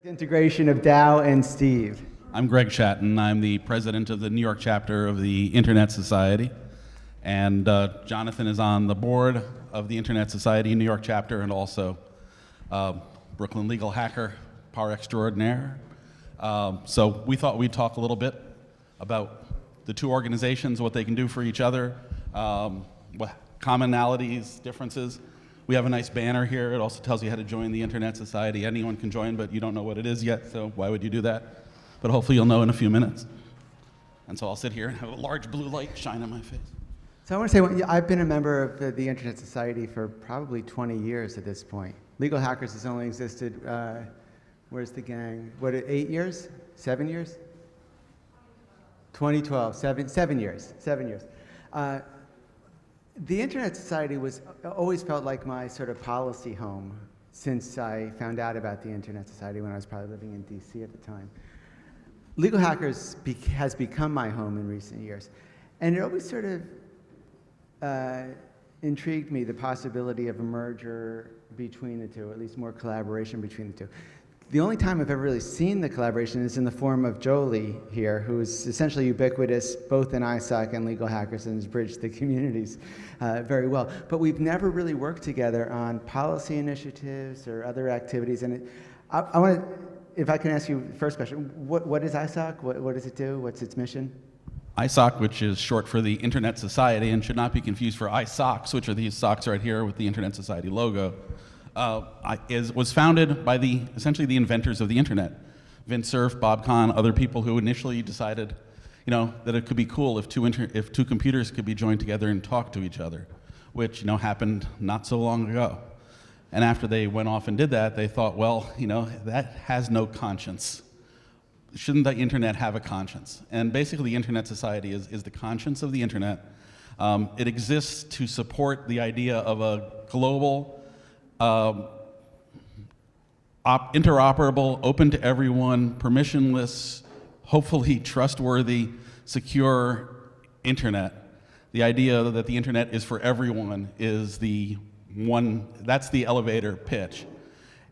Integration of Dow and Steve. I'm Greg Shatan. I'm the president of the New York chapter of the Internet Society. And Jonathan is on the board of the Internet Society New York chapter and also Brooklyn Legal Hacker par extraordinaire. So we thought we'd talk a little bit about the two organizations, what they can do for each other, what commonalities, differences. We have a nice banner here. It also tells you how to join the Internet Society. Anyone can join, but you don't know what it is yet, so why would you do that? But hopefully you'll know in a few minutes. And so I'll sit here and have a large blue light shine on my face. So I want to say, I've been a member of the Internet Society for probably 20 years at this point. Legal Hackers has only existed, where's the gang? What, 8 years? 7 years? 2012, seven years. The Internet Society always felt like my sort of policy home since I found out about the Internet Society when I was probably living in DC at the time. Legal Hackers has become my home in recent years. And it always sort of intrigued me, the possibility of a merger between the two, at least more collaboration between the two. The only time I've ever really seen the collaboration is in the form of Jolie here, who is essentially ubiquitous both in ISOC and Legal Hackers and has bridged the communities very well. But we've never really worked together on policy initiatives or other activities. And I want to, if I can ask you the first question, what is ISOC? What does it do? What's its mission? ISOC, which is short for the Internet Society and should not be confused for iSOCs, which are these socks right here with the Internet Society logo. Was founded by essentially the inventors of the internet. Vint Cerf, Bob Kahn, other people who initially decided, that it could be cool if two computers could be joined together and talk to each other, which, happened not so long ago. And after they went off and did that, they thought, well, that has no conscience. Shouldn't the internet have a conscience? And basically the Internet Society is the conscience of the internet. It exists to support the idea of a global, interoperable, open to everyone, permissionless, hopefully trustworthy, secure internet. The idea that the internet is for everyone is that's the elevator pitch.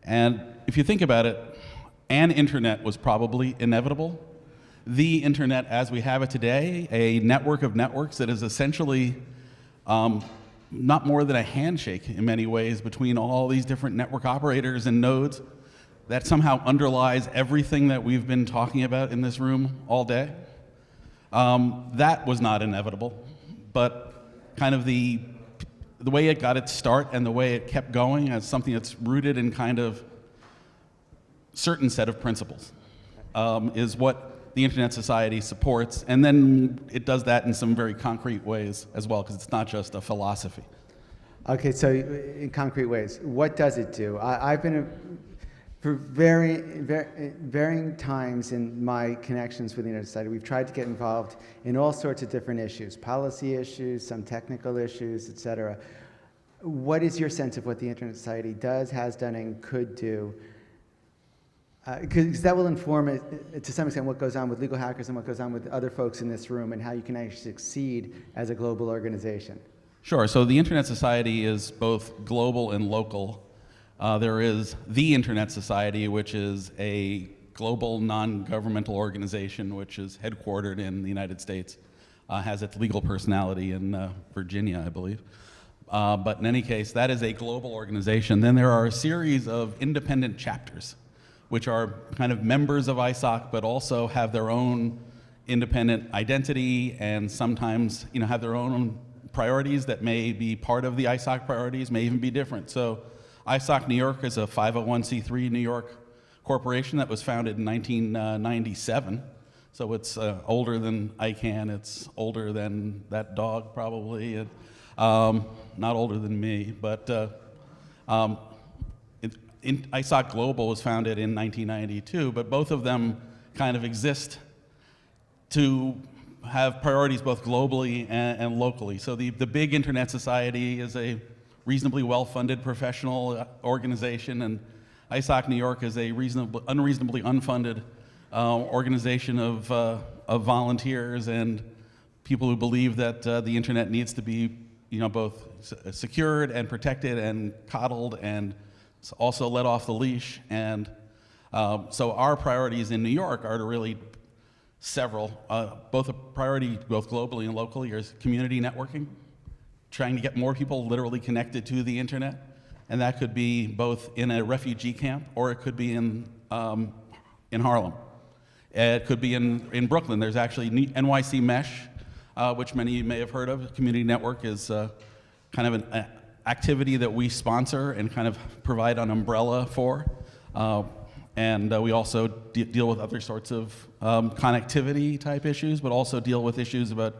And if you think about it, an internet was probably inevitable. The internet as we have it today, a network of networks that is essentially not more than a handshake in many ways between all these different network operators and nodes that somehow underlies everything that we've been talking about in this room all day. That was not inevitable, but kind of the way it got its start and the way it kept going as something that's rooted in kind of certain set of principles is what the Internet Society supports, and then it does that in some very concrete ways as well, because it's not just a philosophy. Okay, so in concrete ways, what does it do? I've been, for varying times in my connections with the Internet Society, we've tried to get involved in all sorts of different issues, policy issues, some technical issues, et cetera. What is your sense of what the Internet Society does, has done, and could do? Because that will inform it, to some extent, what goes on with Legal Hackers and what goes on with other folks in this room and how you can actually succeed as a global organization. Sure. So the Internet Society is both global and local. There is the Internet Society, which is a global non-governmental organization which is headquartered in the United States, has its legal personality in Virginia, I believe. But in any case, that is a global organization. Then there are a series of independent chapters which are kind of members of ISOC, but also have their own independent identity and sometimes have their own priorities that may be part of the ISOC priorities, may even be different. So ISOC New York is a 501c3 New York corporation that was founded in 1997. So it's older than ICANN, it's older than that dog probably, and, not older than me, but ISOC Global was founded in 1992, but both of them kind of exist to have priorities both globally and locally. So the big Internet Society is a reasonably well-funded professional organization, and ISOC New York is a unreasonably unfunded organization of volunteers and people who believe that the internet needs to be both secured and protected and coddled and also let off the leash. And So our priorities in New York are to really several, both a priority both globally and locally is community networking, trying to get more people literally connected to the internet. And that could be both in a refugee camp or it could be in Harlem. It could be in Brooklyn. There's actually NYC Mesh, which many of you may have heard of. Community network is kind of an activity that we sponsor and kind of provide an umbrella for. And we also deal with other sorts of connectivity type issues, but also deal with issues about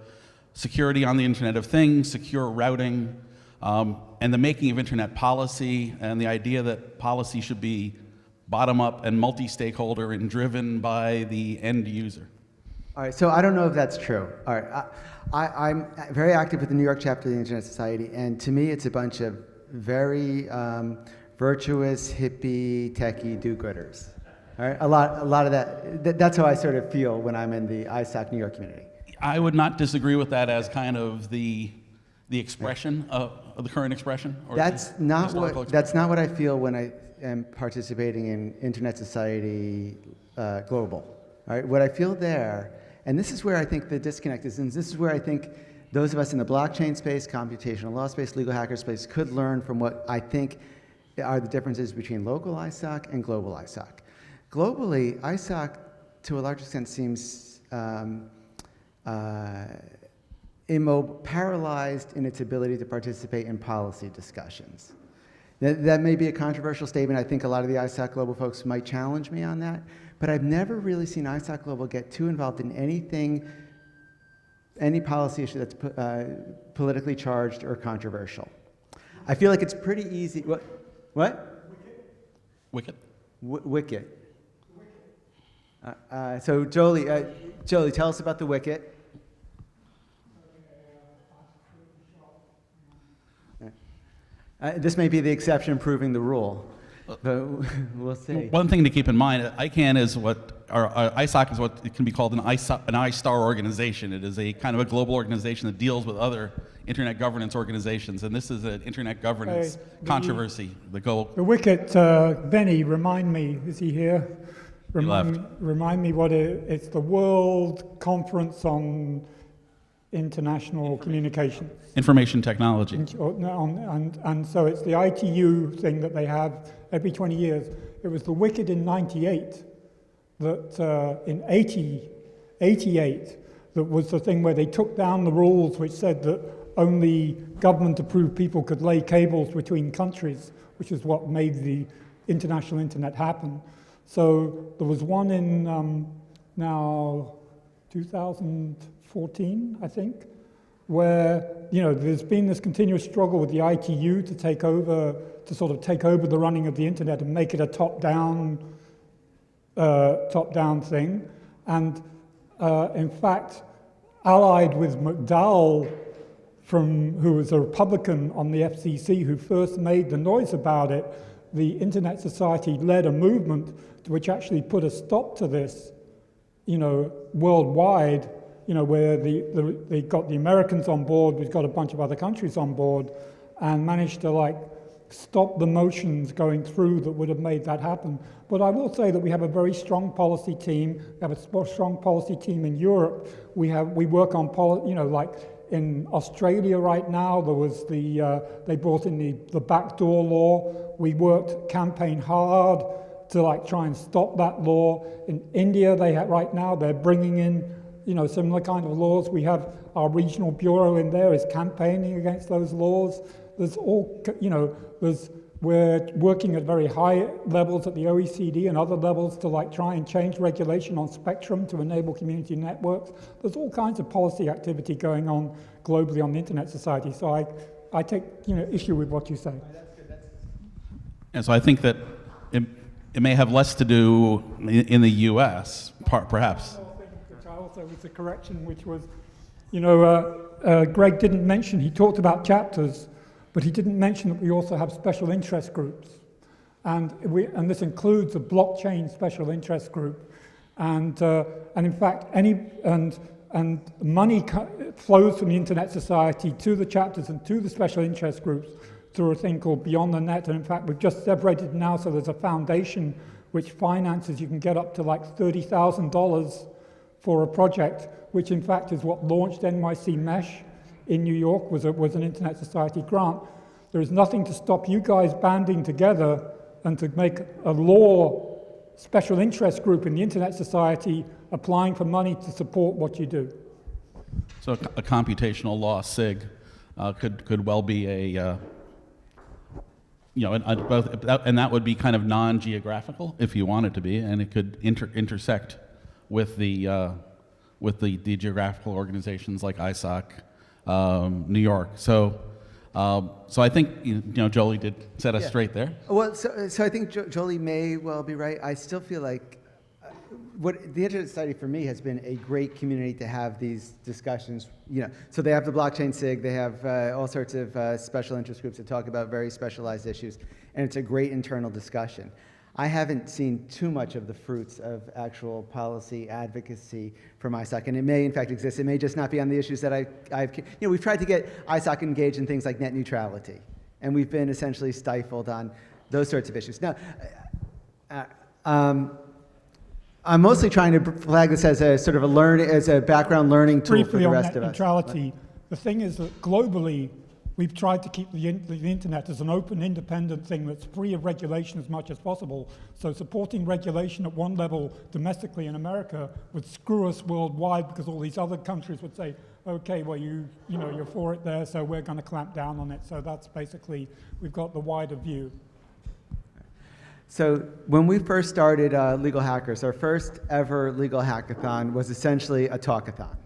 security on the Internet of Things, secure routing, and the making of internet policy, and the idea that policy should be bottom-up and multi-stakeholder and driven by the end user. All right, so I don't know if that's true. All right, I'm very active with the New York chapter of the Internet Society, and to me it's a bunch of very virtuous, hippie, techie do-gooders. All right, a lot of that's how I sort of feel when I'm in the ISOC New York community. I would not disagree with that as kind of the expression of the current expression. Or that's not what I feel when I am participating in Internet Society Global. All right, what I feel there, and this is where I think the disconnect is, and this is where I think those of us in the blockchain space, computational law space, legal hacker space could learn from what I think are the differences between local ISOC and global ISOC. Globally, ISOC, to a large extent, seems paralyzed in its ability to participate in policy discussions. That may be a controversial statement. I think a lot of the ISOC Global folks might challenge me on that, but I've never really seen ISOC Global get too involved in any policy issue that's politically charged or controversial. I feel like it's pretty easy. What? Wicked. Wicket. So Jolie, tell us about the Wicket. This may be the exception proving the rule, but we'll see. One thing to keep in mind, ICANN is ISOC is what it can be called an I-STAR organization. It is a kind of a global organization that deals with other internet governance organizations, and this is an internet governance controversy. The Wicket, Benny, remind me, is he here? Remind me what it's the World Conference on International Communication. Information technology. And so it's the ITU thing that they have every 20 years. It was the Wicket in 98 that in 88 that was the thing where they took down the rules which said that only government-approved people could lay cables between countries, which is what made the international internet happen. So there was one in now 2014, I think, where there's been this continuous struggle with the ITU to take over the running of the internet and make it a top-down thing. And in fact, allied with McDowell, who was a Republican on the FCC, who first made the noise about it, the Internet Society led a movement which actually put a stop to this, worldwide, where they got the Americans on board, we've got a bunch of other countries on board, and managed to stop the motions going through that would have made that happen. But I will say that we have a very strong policy team. We have a strong policy team in Europe. We work on in Australia right now, there was they brought in the backdoor law. We campaign hard to try and stop that law. In India, right now they're bringing in similar kind of laws. We have our regional bureau in there is campaigning against those laws. There's we're working at very high levels at the OECD and other levels to try and change regulation on spectrum to enable community networks. There's all kinds of policy activity going on globally on the Internet Society. So I take issue with what you say. And so I think that it may have less to do in the U.S. perhaps. Which I also was a correction, which was, Greg didn't mention. He talked about chapters. But he didn't mention that we also have special interest groups. And this includes a blockchain special interest group. And in fact, money flows from the Internet Society to the chapters and to the special interest groups through a thing called Beyond the Net. And in fact, we've just separated now, so there's a foundation which finances, you can get up to like $30,000 for a project, which in fact is what launched NYC Mesh in New York, was an Internet Society grant. There is nothing to stop you guys banding together and to make a law special interest group in the Internet Society applying for money to support what you do. So a computational law SIG could well be a, and that would be kind of non-geographical if you want it to be, and it could intersect with the geographical organizations like ISOC, New York. So I think Jolie did set us straight there. Well, so I think Jolie may well be right. I still feel like what the Internet Society for me has been a great community to have these discussions. So they have the blockchain SIG, they have all sorts of special interest groups that talk about very specialized issues, and it's a great internal discussion. I haven't seen too much of the fruits of actual policy advocacy from ISOC, and it may in fact exist. It may just not be on the issues that we've tried to get ISOC engaged in things like net neutrality, and we've been essentially stifled on those sorts of issues. Now, I'm mostly trying to flag this as a sort of as a background learning tool for the rest of us. Neutrality, the thing is that globally, we've tried to keep the internet as an open, independent thing that's free of regulation as much as possible. So supporting regulation at one level domestically in America would screw us worldwide, because all these other countries would say, okay, well, you're for it there, so we're going to clamp down on it. So that's basically, we've got the wider view. So when we first started Legal Hackers, our first ever legal hackathon was essentially a talkathon.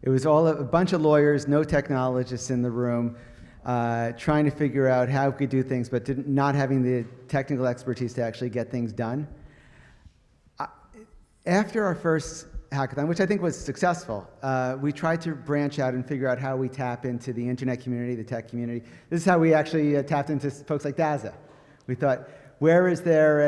It was all a bunch of lawyers, no technologists in the room, trying to figure out how we could do things, but not having the technical expertise to actually get things done. After our first hackathon, which I think was successful, we tried to branch out and figure out how we tap into the internet community, the tech community. This is how we actually tapped into folks like Daza. We thought, where is there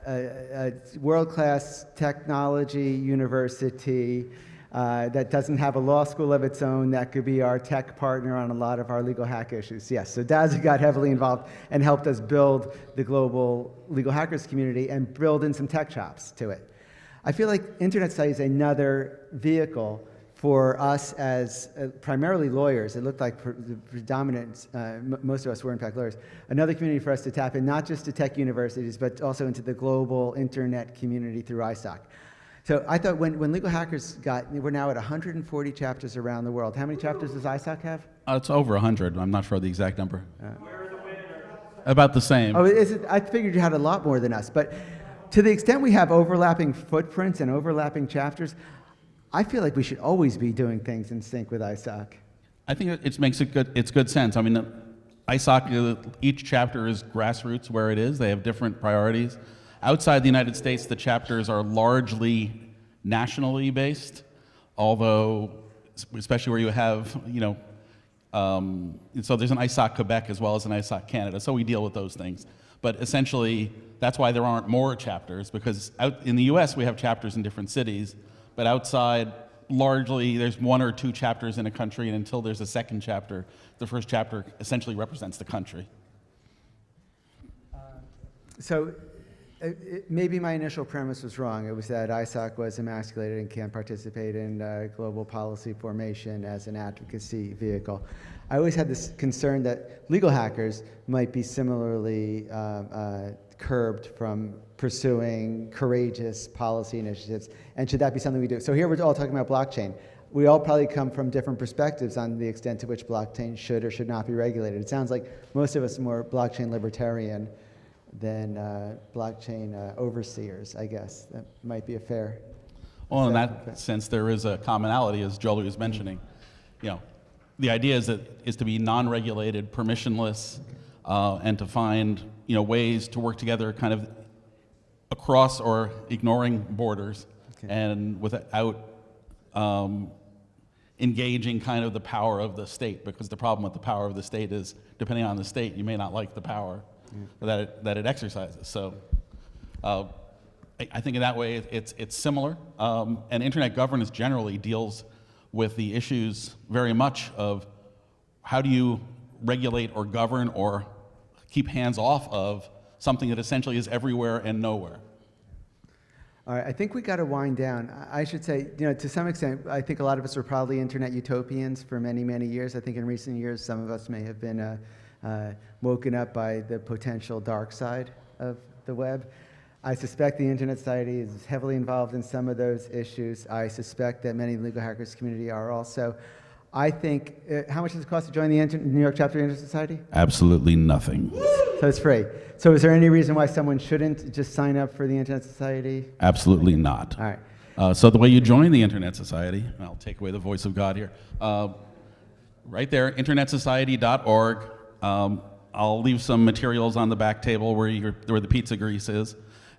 a world-class technology university that doesn't have a law school of its own that could be our tech partner on a lot of our legal hack issues? Yes, so Daza got heavily involved and helped us build the global legal hackers community and build in some tech chops to it. I feel like Internet Society is another vehicle for us as primarily lawyers. It looked like the predominant, most of us were in fact lawyers. Another community for us to tap in, not just to tech universities, but also into the global internet community through ISOC. So I thought when Legal Hackers we're now at 140 chapters around the world. How many chapters does ISOC have? It's over 100. I'm not sure the exact number. About the same. Oh, is it? I figured you had a lot more than us. But to the extent we have overlapping footprints and overlapping chapters, I feel like we should always be doing things in sync with ISOC. I think it's good sense. I mean, ISOC, each chapter is grassroots where it is. They have different priorities. Outside the United States, the chapters are largely nationally based, although, especially where you have, so there's an ISOC Quebec as well as an ISOC Canada, so we deal with those things. But essentially, that's why there aren't more chapters, because out in the US, we have chapters in different cities, but outside, largely, there's one or two chapters in a country, and until there's a second chapter, the first chapter essentially represents the country. So maybe my initial premise was wrong. It was that ISOC was emasculated and can't participate in global policy formation as an advocacy vehicle. I always had this concern that legal hackers might be similarly curbed from pursuing courageous policy initiatives, and should that be something we do? So here we're all talking about blockchain. We all probably come from different perspectives on the extent to which blockchain should or should not be regulated. It sounds like most of us are more blockchain libertarian than blockchain overseers, I guess. That might be a fair. Well, in that sense, there is a commonality, as Jolie was mentioning. The idea is to be non-regulated, permissionless, and to find ways to work together, kind of across or ignoring borders, and without engaging kind of the power of the state, because the problem with the power of the state is, depending on the state, you may not like the power that it exercises. So I think in that way it's similar. And internet governance generally deals with the issues very much of how do you regulate or govern or keep hands off of something that essentially is everywhere and nowhere. All right, I think we got to wind down. I should say, to some extent, I think a lot of us were probably internet utopians for many, many years. I think in recent years, some of us may have been woken up by the potential dark side of the web. I suspect the Internet Society is heavily involved in some of those issues. I suspect that many in the legal hackers community are also. I think, how much does it cost to join the New York chapter of the Internet Society? Absolutely nothing. So it's free. So is there any reason why someone shouldn't just sign up for the Internet Society? Absolutely not. All right. So the way you join the Internet Society, and I'll take away the voice of God here, right there, internetsociety.org. I'll leave some materials on the back table where the pizza grease is.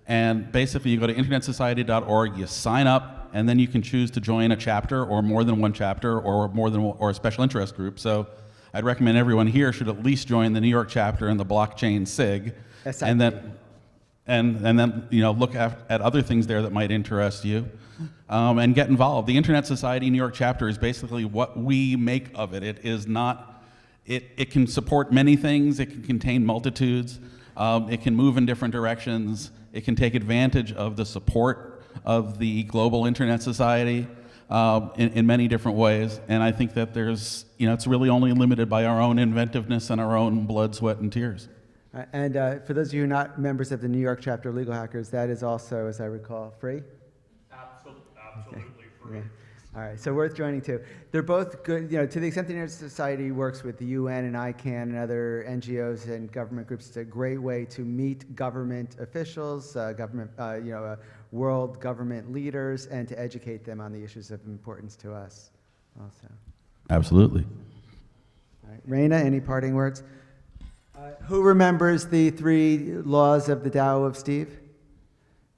And basically, you go to internetsociety.org, you sign up, and then you can choose to join a chapter or more than one chapter or a special interest group. So I'd recommend everyone here should at least join the New York chapter and the blockchain SIG. And then look at other things there that might interest you, and get involved. The Internet Society New York chapter is basically what we make of it. It is not, it can support many things, it can contain multitudes, it can move in different directions, it can take advantage of the support of the global Internet Society in many different ways. And I think that it's really only limited by our own inventiveness and our own blood, sweat, and tears. And for those of you who are not members of the New York chapter of Legal Hackers, that is also, as I recall, free? Absolutely free. Yeah. All right, so worth joining too. They're both good, to the extent the Internet Society works with the UN and ICANN and other NGOs and government groups. It's a great way to meet government officials, world government leaders, and to educate them on the issues of importance to us also. Absolutely. All right, Raina, any parting words? Who remembers the 3 laws of the Tao of Steve?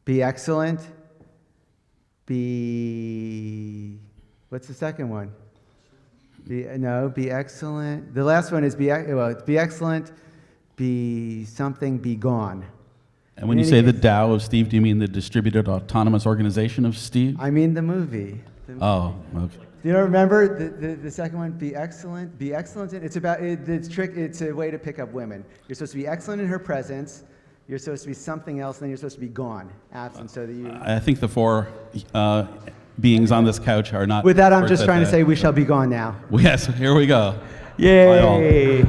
Be excellent. What's the second one? Be excellent. The last one is be excellent, be something, be gone. And when you say the Tao of Steve, do you mean the Distributed Autonomous Organization of Steve? I mean the movie. Oh, okay. Do you remember the second one? Be excellent. Be excellent. It's a way to pick up women. You're supposed to be excellent in her presence. You're supposed to be something else, and then you're supposed to be gone, absent, so that you... I think the 4 beings on this couch are not... With that, I'm just trying to say we shall be gone now. Yes, here we go. Yay!